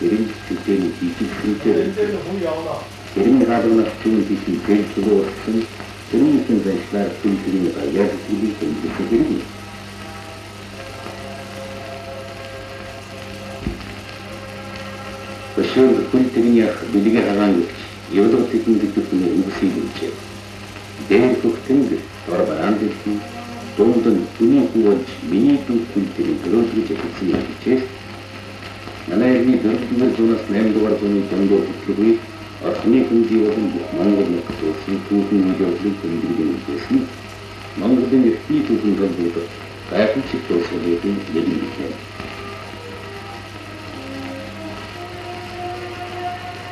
Эрийн системийн дийлэнхтэй Эрийн хаалганы түн дийлэн гэлтгөө болсон тэрүүхэн байдлаар түнхний баяр хөдөлгөөний тэмдэглэдэг. Өшөө түнхний билгээ хагаан явдаг техникийн үгсийг үүсгэж дээр хөхтөн дор бараанд дэлхийн дундын түний хувааж миний түнхний төлөвлөж өгсөн юм чиш. Манайны дөрөвдүгээр зуунаас 8 дугаар зууны дундуур хөтлөгүй орчны хэмжээ болон Монгол нөхцөлийн түүхэн үйлчлэгийг тэмдэглэн үзсэн. Монголын эртний түүхэн төлөвлөлт гайхамшиг төвшөлтийн нэг юм байна.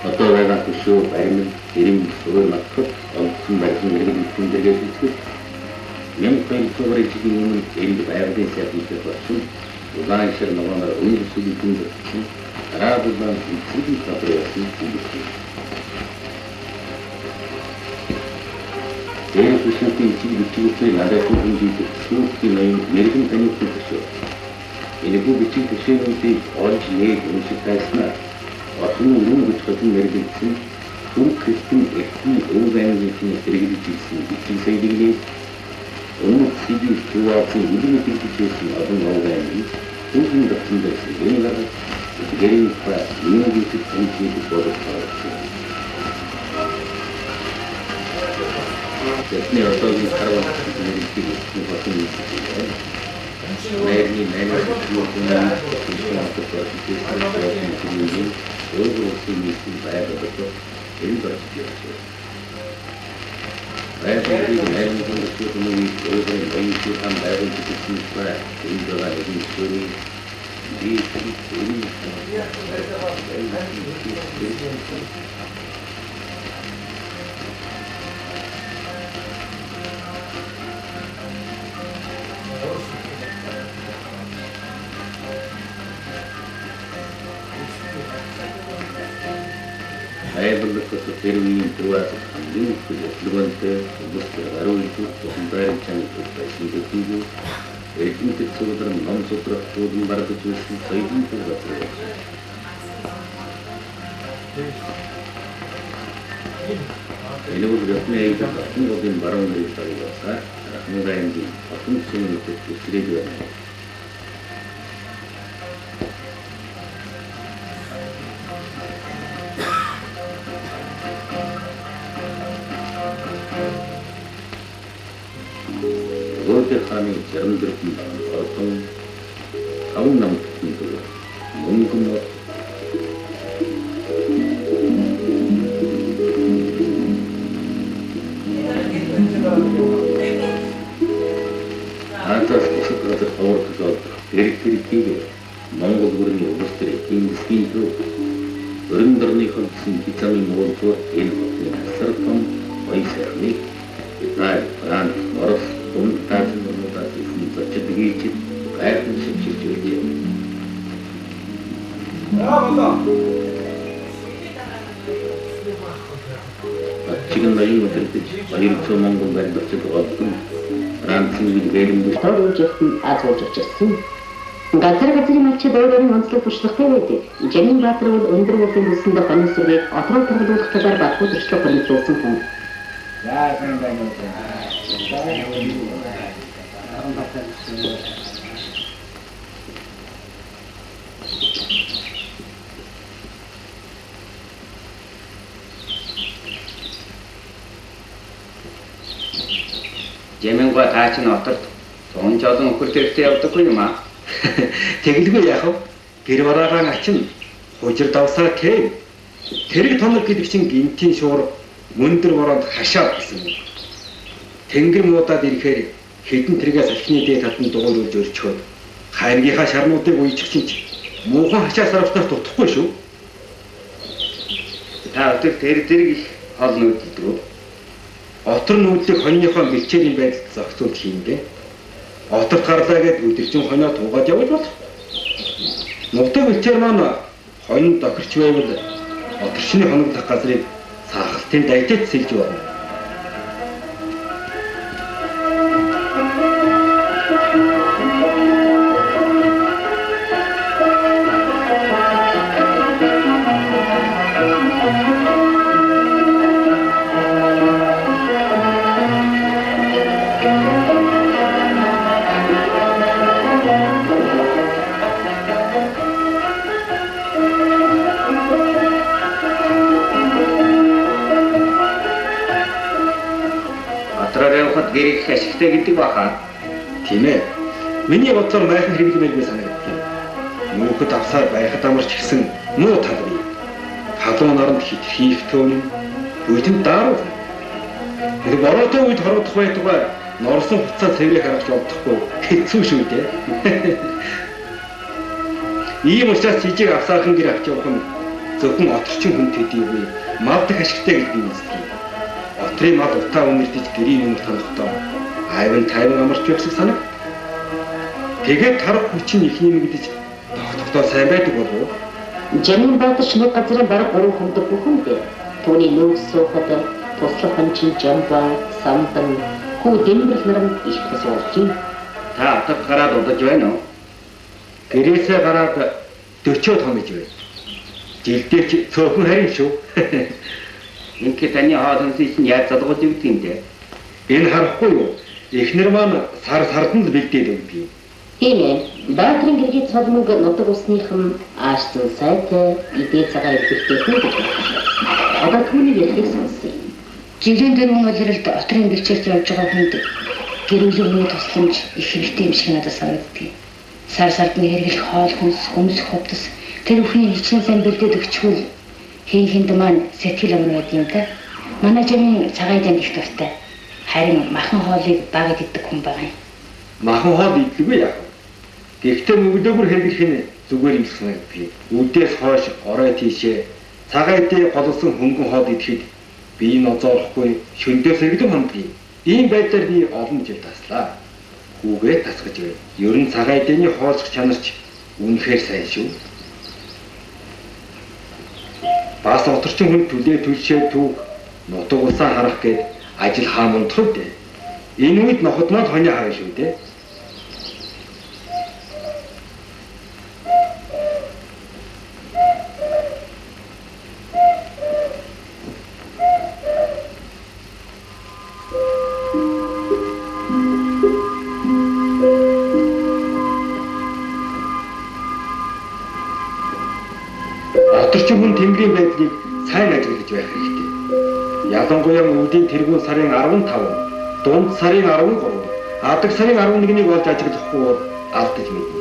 Одоо байгаа төшөө баримт эрэм суурь матхад онцгой баримт хэрэглэн тэмдэглэж үзсэн. 1900 жилийн өмнө энд байгалийн сайдтай болсон. Удаан шир ногооноор үйлчлэгийг тэмдэглэсэн. Арабулан эцэг хадгалсан юм. Дээр төсөвтийн бичигчдийн надад хөндөж сүүхийн мэрэгэн таних төсөв. Энэ бүх бичиг төсөөнүүдийг олж нээж уншиж тайснаа орчны өргөн гэж хэлсэн мэрэгэн Түрк христэн эртний өв аймгийн хэрэгжиж ирсэн бичиг сайдыг өмнөх сидийн чуулган үлгэр дэлгэжсэн олон өв аймгийн түүхэн дагсан байсан гэнээр гэрийн па нийгмийн төвчийг бодож Тэсний одоогийн харвал хэрэгжих юм болсон юм. Найрны найрны төлөвлөсөн өөрөөсөө нийтийн байгаад энэ барьж Байгалийн найрны төлөвлөсөн өөрөөр баян хан байгаад ирсэн байна. Энэ дагаад энэ төрийн Айбаллах тэрүүний түрүүс хамгийн төлөвлөгөөнтэй хүмүүстэй хариулт тусламжтай чанар байсан гэдэг нь эрдэмтэд цуглар ном судрах туулан баргаж байсан соёлын төлөвлөгөө. Энэ бол япны аюулгүй болон баруун талын явсаар Ахмадын хотын сүмнүүдэд үсрээд байна. Ханы жармдэртэн орхон таван намтны төлөө мөнгөн Антас көсөөр хаврах тэрэг Монгол бүрийн улс төрийн эзэсгийн төв өрөндөрний хөлсөн хязгааны мөрөөр энэ хотын асар том баясгалны Итали, Франц, Орос, Унтаз Чидгийчид гайхамшиг шилжиж байжээ. Ачигэн ноён өдөртөж баярцоо Монгол баримтчид олдсон Францын гэрэмд тооруулжсэн азуулжсэн. Газрын малчид өөрийн онцлог туршлагатай байдаг. Жанин Баатар бол өндөр болон өсөнд хоног сүрээд отроо төрөлдөх талаар батгүй туршлага хөндлөсөн хүн. За сайн байна уу. Жэмэн과 даачны отод тун жолон өхөр төрөлтэй явдаггүй юм аа. Тэгэлгүй яах вэ? Гэр бараагаан ачин хужир давсаа кэ. Тэрэг тоног гэдэг чинь гинтийн шуур мөндөр бороонд хашаад гэсэн юм. Тэнгэр муудаад ирэхээр хэдэн тэргээс алхны дээд талд нь дугуйлуулж өрчхөөд хайргийнхаа шарнуудыг уйчих чинь муухан хашаас авснаар дутхгүй шүү. Та өдөр тэрэг их хол нүүдэлдэг. Отор нүүдлийг хоньныхоо бэлчээрийн байдалд зохицуулж хиймдээ. Отор гарлаа гэд өдөржин хоньоо туугаад явж бол. Нутаг бэлчээр маань хонь дохирч байвал оторчны хоноглох газрыг саахалтын дайдад сэлж байна. гэр их ашигтай гэдэг баха. Тийм ээ. Миний бодлоор майхан хэрэглэмээр би санагдав. Мөнхөд авсаар байхад амарч гисэн муу тал бий. Халуун оронд хитрхи төөний бүтэнд дааруу. Тэр бороотой үед хорогдох байтугай норсон хуцаа цэврийг харах явдахгүй хэцүү шүү дээ. Ийм учраас жижиг авсаархан гэр авч явах нь зөвхөн оторчин хүн төдийгүй мал дэх ашигтай гэж би үздэг. Отрын мал утаа үнэрдэж гэрийн өмнө тонохдоо айван тайван амарч байх шиг санаг. Тэгээд тарах хүчин ихний мэдэж тогтохдоо сайн байдаг болов уу? Жамин баатар шинэ газрын бараг 3 хүндэг бүхэндээ түүний нөөц суухад туслах хончин жамбаа самдан хүү дэмбэл наран их тусуулж байна. Та атад гараад удаж байна уу? Гэрээсээ гараад 40 томж байна. Жилдээ ч цөөхөн харин шүү. Ингээд таны хаалнаас нь яаж залгуулж өгдөг юм бэ? Энэ харахгүй юу? Эхнэр маань сардан л бэлдээд өгдөг. Тийм ээ. Баатрын гэргийн цолмог нутаг усныхан ааштай сайтай идээ цагаа илэрхийлдэг хүн гэж байна. Одоо түүний ярихыг сонсъё. Жилийн дөрвөн улиралд отрын бэлчээрч явж байгаа хүнд гэрүүлийн хүний тусламж их хэрэгтэй юм шиг надад санагддаг. Сар сард нь хэрэглэх хоол хүнс хөмсөх хувцас тэр бүхний хичнээн сайн бэлдээд өгчхүүл хийн хинд маань сэтгэл өмнө байд юм да. Манай жимийн цагаан дэнд их дуртай. Харин махан хоолыг багад иддэг хүн байгаа юм. Махан хоол идлгүй яах вэ? Гэхдээ мөглөөгөр хэрэглэх нь зүгээр юм санагддаг. Үдээс хойш орой тийшээ цагаан дэд голсон хөнгөн хоол идэхэд би нозоорохгүй шөндөөс иргэдэм ханддаг. Ийм байдлаар би олон жил таслаа. Хүүгээ тасгаж байна. Ер нь цагаан дэдний хоолцох чанарч үнэхээр сайн шүү. Бас оторчин хүн түлээ түлшээ түүх нутаг усаа харах гээд ажил хаамун төвд. Энэ үед ноход маань хоны хаа шүү дээ. Оторчин хүн тэнгэрийн байдлыг сайн ажиглаж байх хэрэгтэй. Ялангуяа өвдийн тэргүүн сарын 15, дунд сарын 13, адаг сарын 11-ийг олж ажиглахгүй бол алдаж мэднэ.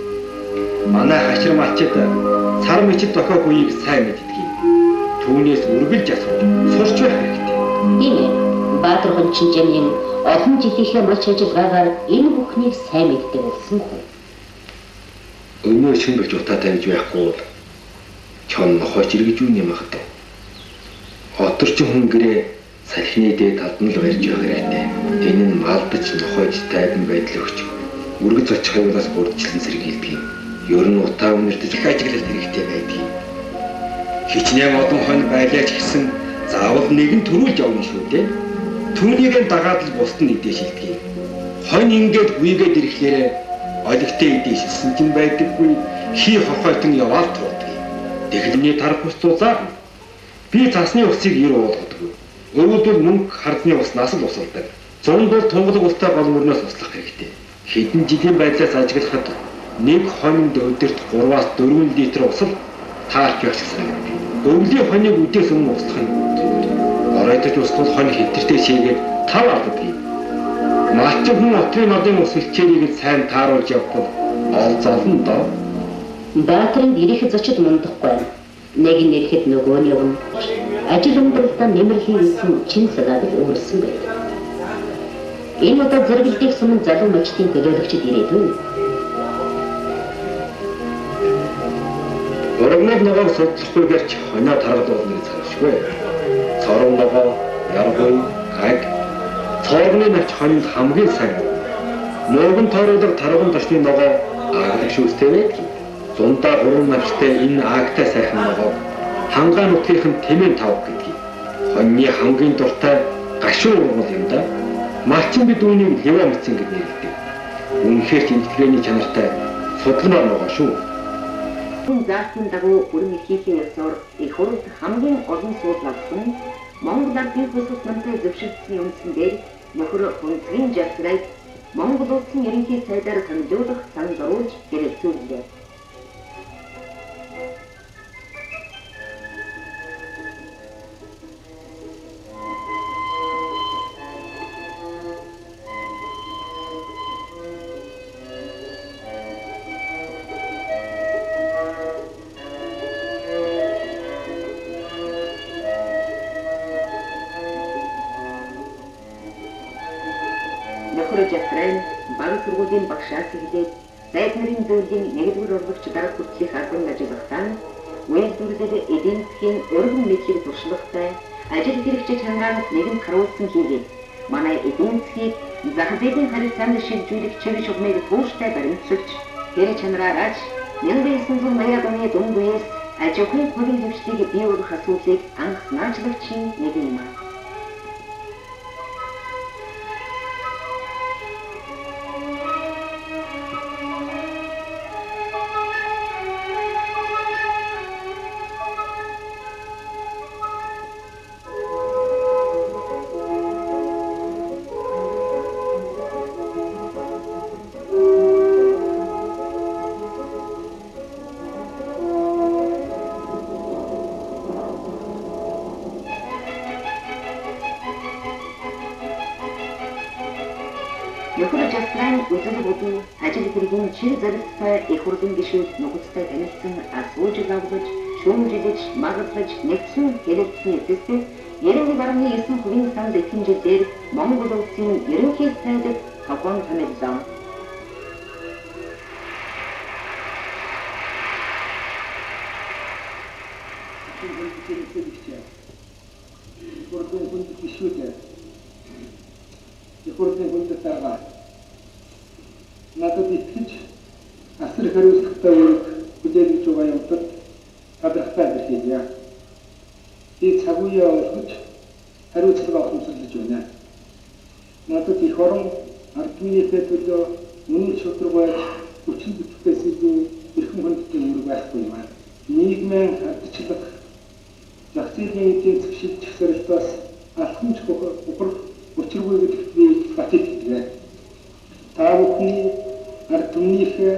Манай хашир малчид сар мичид дохиог үеийг сайн мэддэг. Түүнээс үргэлж асууж, сурч байх хэрэгтэй. Тийм ээ. Баатар хончин жамын олон жилийнхээ мач ажиллагаагаар энэ бүхнийг сайн мэддэг болсон хүн. Өнөө шингэж утаа тавьж байхгүй бол чон нохойч иргэж үн юм ахтай. Оторчин хүн гэрээ салхины дээд талд нь л барьж явах хэрэгтэй. Энэ нь малдаж нохойч тайван байдал өгч үргэж очих явлаас бүрдчлэн сэргийлдэг. Ер нь утаа үнэрдэж их ажиглалт хэрэгтэй байдаг. Хичнээн одон хонь байлаач гэсэн заавал нэгэн төрүүлж явна шүү дээ. Түүнийг дагаад л бусд нь идэж шилдэг. Хонь ингээд гүйгээд ирэхлээр олигтой идэж шилсэн ч байдаггүй хий хохойтон яваал туудаг. Тэхлэний тарах ус зузаа. Би цасны усыг ер уулгадаг. Өвөлдөл мөнгө хардны уснаас л усалдаг. Зунд бол тунгалаг устай гол мөрнөөс услах хэрэгтэй. Хэдэн жилийн байдлаас ажиглахад нэг хоньд өдөрт 3-аас 4 литр усал таарч байх шиг санагдав. Өвлийн хоньыг үдээс өмнө услах нь зүгээр. Оройтож уславал хонь хэвтэртэй шийгээд тав алддаг. Малчин хүн отрын нодын ус илчээрийг сайн тааруулж явбал олзолно доо. Баатрын ирэхэд зочид мундахгүй. Нэг нь ирэхэд нөгөө нь явна. Ажил өмдөөлтөд нэмэрхийн исэн чин сагаад өөрсөн байв. Энэ удаа зэрэглэдэг сумын залуу мачтын төлөөлөгчд ирээдүй. Урагнад ногоог судлахгүйгээр ч хоноо таргалуулна гэж санашгүй. Цорон ногоо, яргуй, аг, цоргны навч хонд хамгийн сайн. Ногон тооруулаг тарган ташны ногоо аадаг шүүстэй байдаг. Зундаа 3 навчтай энэ аагтай сайхан ногоо хангаа нутгийнх нь тэмээн тавг гэдгийг. Хоньны хамгийн дуртай гашуун ургал юм да. Малчин бид үүнийг лева мцэн гэж нэрлэдэг. Үнэхээр ч интегрэний чанартай судалмаар ногоо шүү. Хүн заасан дагуу бүрэн ихээхийн ёсоор их хурлд хамгийн олон суудлагдсан Монгол Ардын хөлбөмбөг намтай зөвшөөрсөн үндсэн дээр нөхөр Хүнцгийн Жагсрайг Монгол улсын ерөнхий сайдаар санджуулах санал оруулж хэрэгжүүллээ. Нөхөр Жасрын баг сургуулийн багшаас эхлээд сайд нарын зөвлөлийн 1-р урлагч дарга хүртэлх албанд ажиллахдаа үйлдвэрлэл эдийн засгийн өргөн мэдлэг туршлагатай ажил хэрэгч чанараар нэгэн харуулсан хийгээд манай эдийн засгийг зах зээлийн харилцаанд шилжүүлэх чиг шугамыг тууштай баримтлагч тэр чанараараач 1980 оны дунд үеэс аж ахуйн хувийн хөгжлийг бий болгох асуудлыг анх санаачлагчийн нэг юм. Нөхөр Жасрын үзэл бодол ажил хэргийн чир зорилттой их хурлын гишүүд нөхөдтэй танилцсан асууж лавлаж, шүүмжилж, магадлаж нэгсэн хэлэлцсэн эсэстэй 91.9% санд эхэн жилээр Монгол улсын ерөнхий сайдд тогоон танилцсан. Ихурдын хүндэтарга надад итгэж асар хариуцлагатай үүрэг хүлээлгэж байгаа юмтад талархтай бэлхийе. Би цаг үеэ олгож хариуцлага авахмсарлаж байна. Надад их орон ард түмнийхээ төлөө үнэн шударга байж хүчин бүтцээс илүү эрхэм хүндтэй үүрэг байхгүй юм. Нийгмийн ардчлах зах зээлийн эдийн засаг шилжих зорилтоос алхамж ухрах учиргүй гэдэгт би батил хэлээ. Та бүхний ард түмнийхээ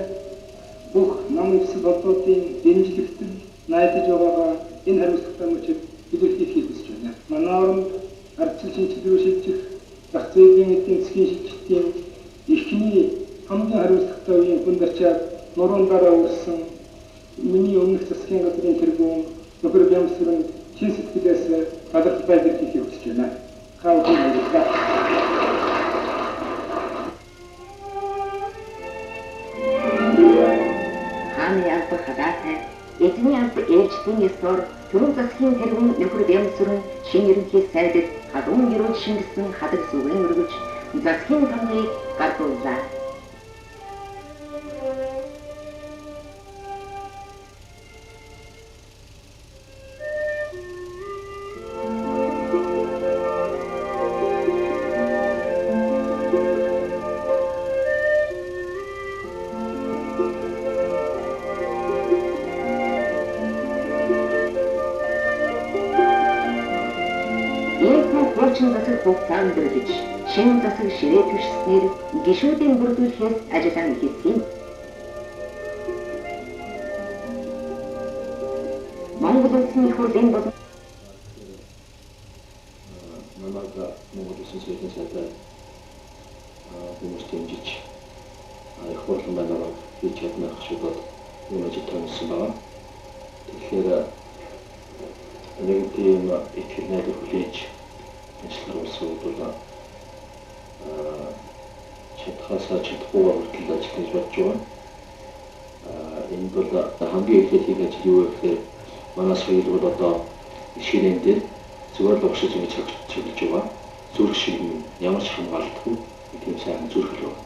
бүх нам эвсэг болоодын дэмжлэгтэн найдаж байгаагаа энэ хариуцлагатай мөчид илэрхийлэхийг хүсэж байна. Манай оронд ардчлалын чиглэлээр шилжих зах зээлийн эдийн засгийн шилжилтийн эхний хамгийн хариуцлагатай үеийн хүн барьчаад нуруунд дараа үрсэн миний өмнөх засгийн газрын тэргүүн нөхөр Бямсрын чин сэтгэлээс талархал илэрхийлэхийг хүсэж байна. Хааны алба хадаатай эзний алба ээлжлэн ёсоор түрүү засгийн тэргүүн нөхөр Бямсрын шинэ ерөнхий сайдд хадуун гэрүүл шингэсэн хадаг сүгэн өргөж засгийн тамгыг гардууллаа. Хуучин засаг хугацаанд дөрвиж, шинэ засаг ширээ түшснээр гишүүдийн бүрдүүлэхээс ажиллан эхэлсэн. Монгол улсын их хурлын болон намайг Монгол улсын соёлын сайдаар хүмүүс дэмжиж их хурлын байдлаар хийж чаднах шийдвэр юм ажил томсон байна. Тэгэхээр нэг тийм итгэл найдвар хүлээж ажлаар улсын бол чадхаасаа чадахгүй хүртэл ажиллаж болж байна. Энэ бол хамгийн эхлээд хийх ажил юу вэ гэхээр манай соёл бол одоо ширээн дээр зүгээр л угшиж ингэж чиглэж байгаа. Зүрх шиг ямар ч хамгаалалтгүй тийм сайхан зүрхэл байна.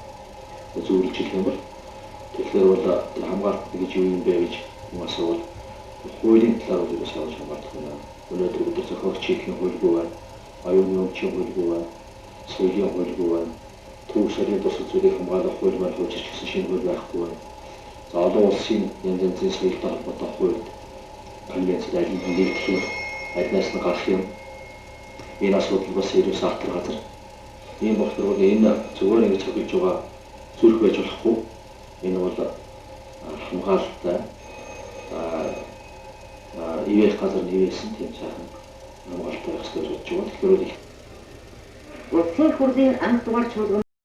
Зүрлж ирэх юм бол тэгэхээр бол хамгаалалт гэж юу юм бэ гэж хүмүүс бол хуулийн талаар бол сайн хамгаалах байна. Өнөөдөр өдөр зохиогч хийх хуулгүй байна. Аюулгүй өмчийн хуулгүй байна. Соёлын хуулгүй байна. Төв шарын тус зүйлийг хамгаалах хууль маань хуучирч гэсэн шинэ хууль байхгүй байна. За олон улсын янз янзын соёлтой холбоотой хууль конвенцэд аль нэг нэгтгэх, аль нас нь гарах юм. Энэ асуудал бас ерөөс ахтар газар. Ийм болохоор энэ зүгээр ингэж хөгжиж байгаа зүрх байж болохгүй. Энэ бол хамгаалалттай ивэх газар нээсэн тийм сайхан хамгаалалттай байх хэрэгтэй гэж бодож байна. Тэгэхээр улсын хурлын анх дугаар чуулган